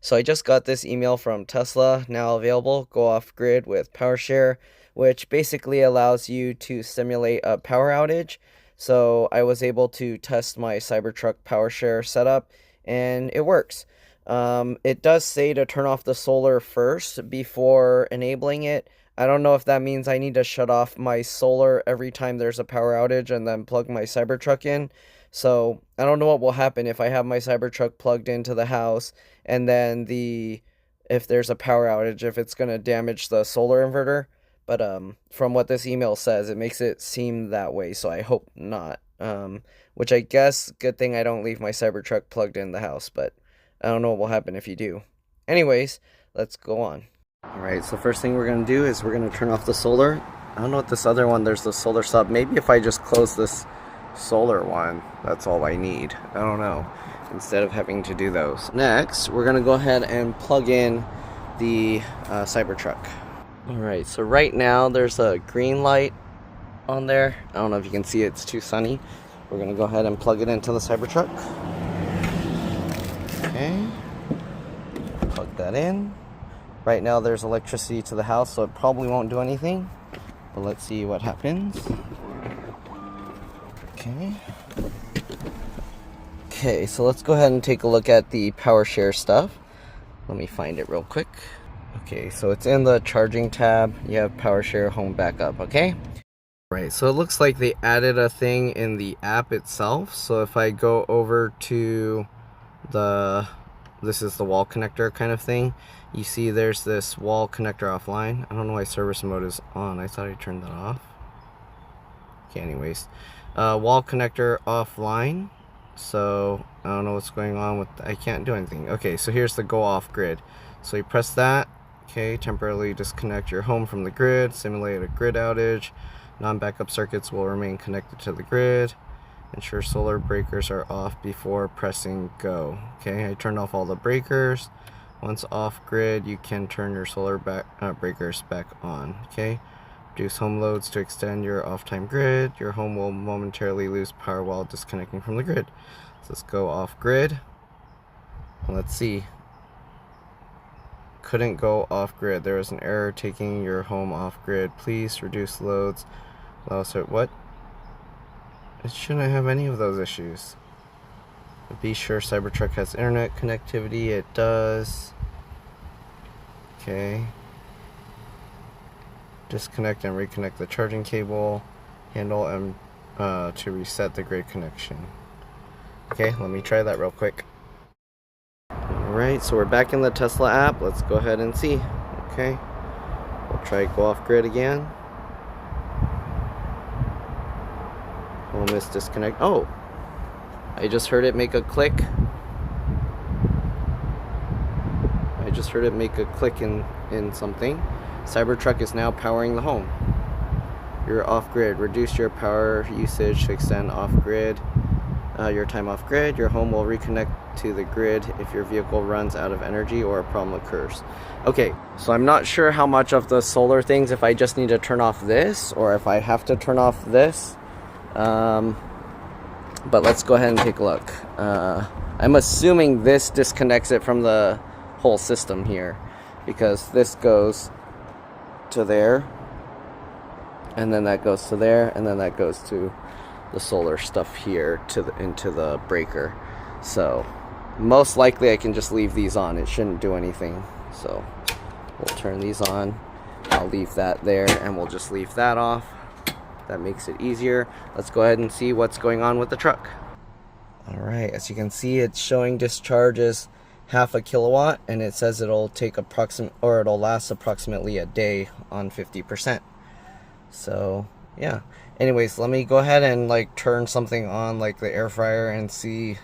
So I just got this email from Tesla, now available, go off grid with PowerShare, which basically allows you to simulate a power outage. So I was able to test my Cybertruck PowerShare setup, and it works. It does say to turn off the solar first before enabling it. I don't know if that means I need to shut off my solar every time there's a power outage and then plug my Cybertruck in. So I don't know what will happen if I have my Cybertruck plugged into the house and then if there's a power outage, if it's going to damage the solar inverter. But from what this email says, it makes it seem that way, so I hope not. Which I guess, good thing I don't leave my Cybertruck plugged in the house, but I don't know what will happen if you do. Anyways, let's go on. Alright, so first thing we're going to do is we're going to turn off the solar. I don't know what this other one, there's the solar sub. Maybe if I just close this solar one, that's all I need. I don't know, instead of having to do those. Next, we're going to go ahead and plug in the Cybertruck. Alright, so right now there's a green light on there. I don't know if you can see it, it's too sunny. We're going to go ahead and plug it into the Cybertruck. Okay, plug that in. Right now there's electricity to the house, so it probably won't do anything, but let's see what happens. Okay, so let's go ahead and take a look at the PowerShare stuff. Let me find it real quick. Okay, so it's in the charging tab. You have PowerShare home backup, okay? Right, so it looks like they added a thing in the app itself. So if I go over to this is the wall connector kind of thing. You see there's this wall connector offline. I don't know why service mode is on. I thought I turned that off. Okay, anyways. Wall connector offline. So I don't know what's going on with, I can't do anything. Okay, so here's the go off grid. So you press that. Okay, temporarily disconnect your home from the grid, simulate a grid outage. Non-backup circuits will remain connected to the grid. Ensure solar breakers are off before pressing go. Okay, I turned off all the breakers. Once off grid, you can turn your solar breakers back on. Okay, reduce home loads to extend your off-time grid. Your home will momentarily lose power while disconnecting from the grid. So let's go off grid. Let's see. Couldn't go off grid. There is an error taking your home off grid. Please reduce loads. Also, what? It shouldn't have any of those issues. Be sure Cybertruck has internet connectivity. It does. Okay. Disconnect and reconnect the charging cable. Handle and to reset the grid connection. Okay, let me try that real quick. Alright, so we're back in the Tesla app. Let's go ahead and see. Okay. We'll try go off grid again. Home is disconnect. Oh! I just heard it make a click. I just heard it make a click in something. Cybertruck is now powering the home. You're off grid. Reduce your power usage to extend off grid. Your time off grid. Your home will reconnect to the grid if your vehicle runs out of energy or a problem occurs. Okay, so I'm not sure how much of the solar things, if I just need to turn off this or if I have to turn off this. But let's go ahead and take a look. I'm assuming this disconnects it from the whole system here, because this goes to there, and then that goes to there, and then that goes to the solar stuff here into the breaker. So most likely I can just leave these on. It shouldn't do anything. So we'll turn these on. I'll leave that there, and we'll just leave that off. That makes it easier. Let's go ahead and see what's going on with the truck. Alright, as you can see, it's showing discharge is 0.5 kilowatt, and it says it'll last approximately a day on 50%. So yeah, anyways, let me go ahead and like turn something on, like the air fryer, and see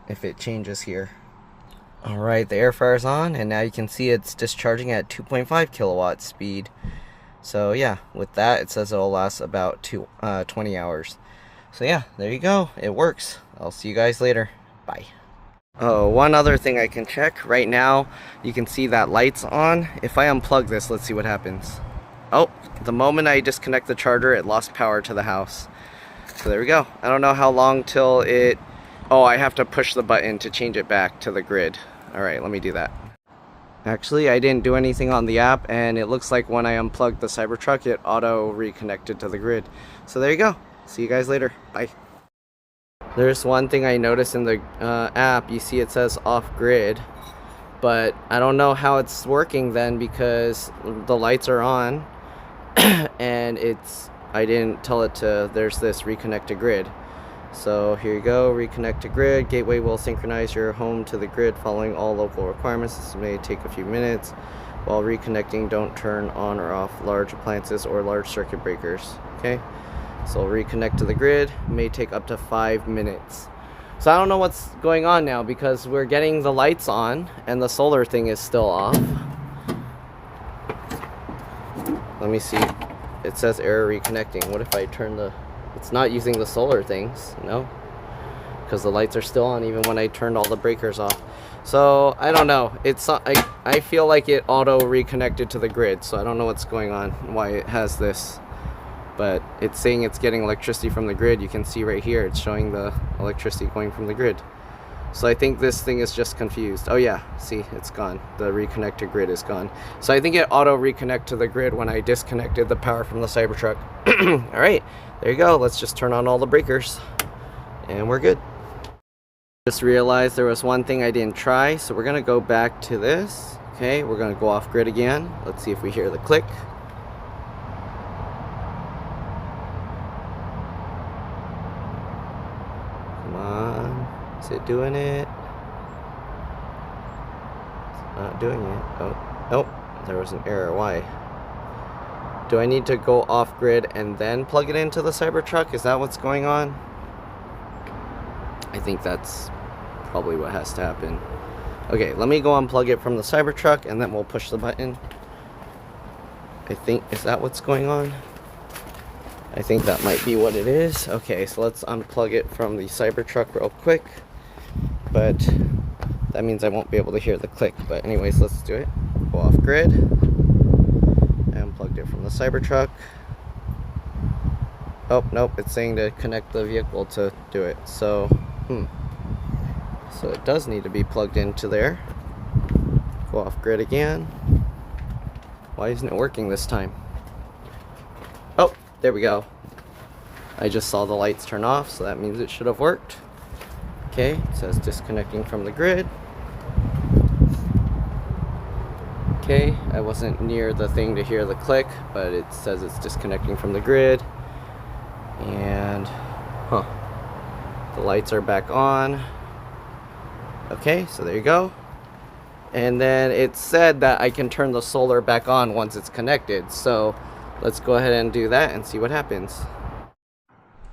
if it changes here. Alright, the air fryer's on, and now you can see it's discharging at 2.5 kilowatt speed. So yeah, with that, it says it'll last about 20 hours. So yeah, there you go. It works. I'll see you guys later. Bye. Oh, one other thing I can check. Right now, you can see that light's on. If I unplug this, let's see what happens. Oh, the moment I disconnect the charger, it lost power to the house. So there we go. I don't know how long till it... Oh, I have to push the button to change it back to the grid. Alright, let me do that. Actually, I didn't do anything on the app, and it looks like when I unplugged the Cybertruck, it auto reconnected to the grid. So there you go. See you guys later. Bye. There's one thing I noticed in the app. You see it says off grid, but I don't know how it's working then, because the lights are on and I didn't tell it to, there's this reconnect to grid. So here you go, reconnect to grid. Gateway will synchronize your home to the grid following all local requirements. This may take a few minutes. While reconnecting, don't turn on or off large appliances or large circuit breakers. Okay, so reconnect to the grid, may take up to 5 minutes. So I don't know what's going on now, because we're getting the lights on and the solar thing is still off. Let me see. It says error reconnecting. What if I turn the... It's not using the solar things, no, because the lights are still on even when I turned all the breakers off. So I don't know. I feel like it auto reconnected to the grid, so I don't know what's going on, why it has this. But it's saying it's getting electricity from the grid. You can see right here, it's showing the electricity going from the grid. So I think this thing is just confused. Oh yeah, see, it's gone. The reconnect to grid is gone. So I think it auto reconnect to the grid when I disconnected the power from the Cybertruck. All right, there you go. Let's just turn on all the breakers and we're good. Just realized there was one thing I didn't try, so we're gonna go back to this. Okay, we're gonna go off grid again. Let's see if we hear the click. Come on. Is it doing it? It's not doing it. Oh, nope. There was an error. Why? Do I need to go off grid and then plug it into the Cybertruck? Is that what's going on? I think that's probably what has to happen. Okay, let me go unplug it from the Cybertruck and then we'll push the button. I think, is that what's going on? I think that might be what it is. Okay, so let's unplug it from the Cybertruck real quick. But that means I won't be able to hear the click. But anyways, let's do it. Go off grid. I unplugged it from the Cybertruck. Oh, nope, it's saying to connect the vehicle to do it. So, so it does need to be plugged into there. Go off grid again. Why isn't it working this time? Oh, there we go. I just saw the lights turn off, so that means it should have worked. Okay, it says disconnecting from the grid. Okay, I wasn't near the thing to hear the click, but it says it's disconnecting from the grid. And, the lights are back on. Okay, so there you go. And then it said that I can turn the solar back on once it's connected. So let's go ahead and do that and see what happens.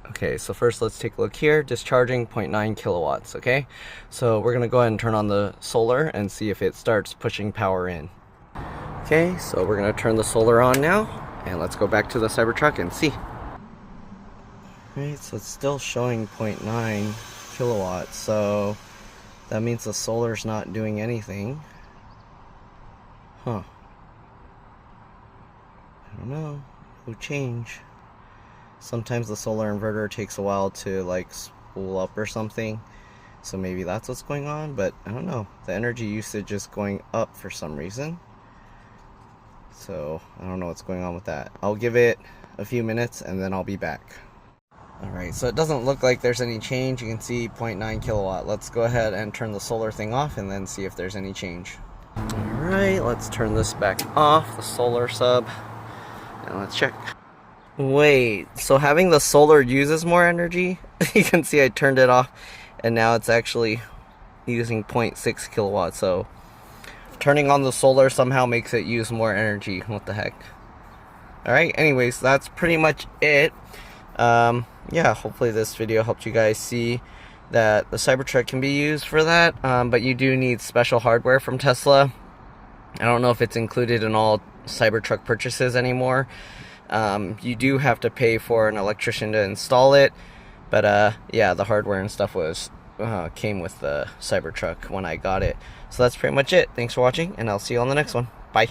Okay, so first let's take a look here. Discharging 0.9 kilowatts, okay? So we're gonna go ahead and turn on the solar and see if it starts pushing power in. Okay, so we're gonna turn the solar on now, and let's go back to the Cybertruck and see. Alright, so it's still showing 0.9 kilowatts, so that means the solar's not doing anything. I don't know, no change. Sometimes the solar inverter takes a while to like spool up or something, so maybe that's what's going on, but I don't know. The energy usage is going up for some reason, so I don't know what's going on with that. I'll give it a few minutes and then I'll be back. Alright, so it doesn't look like there's any change. You can see 0.9 kilowatt. Let's go ahead and turn the solar thing off and then see if there's any change. Alright, let's turn this back off, the solar sub, and let's check. Wait, so having the solar uses more energy? You can see I turned it off and now it's actually using 0.6 kilowatts. So turning on the solar somehow makes it use more energy. What the heck? Alright, anyways, that's pretty much it. Yeah, hopefully this video helped you guys see that the Cybertruck can be used for that, but you do need special hardware from Tesla. I don't know if it's included in all Cybertruck purchases anymore. You do have to pay for an electrician to install it, but yeah, the hardware and stuff was came with the Cybertruck when I got it. So that's pretty much it. Thanks for watching, and I'll see you on the next one. Bye.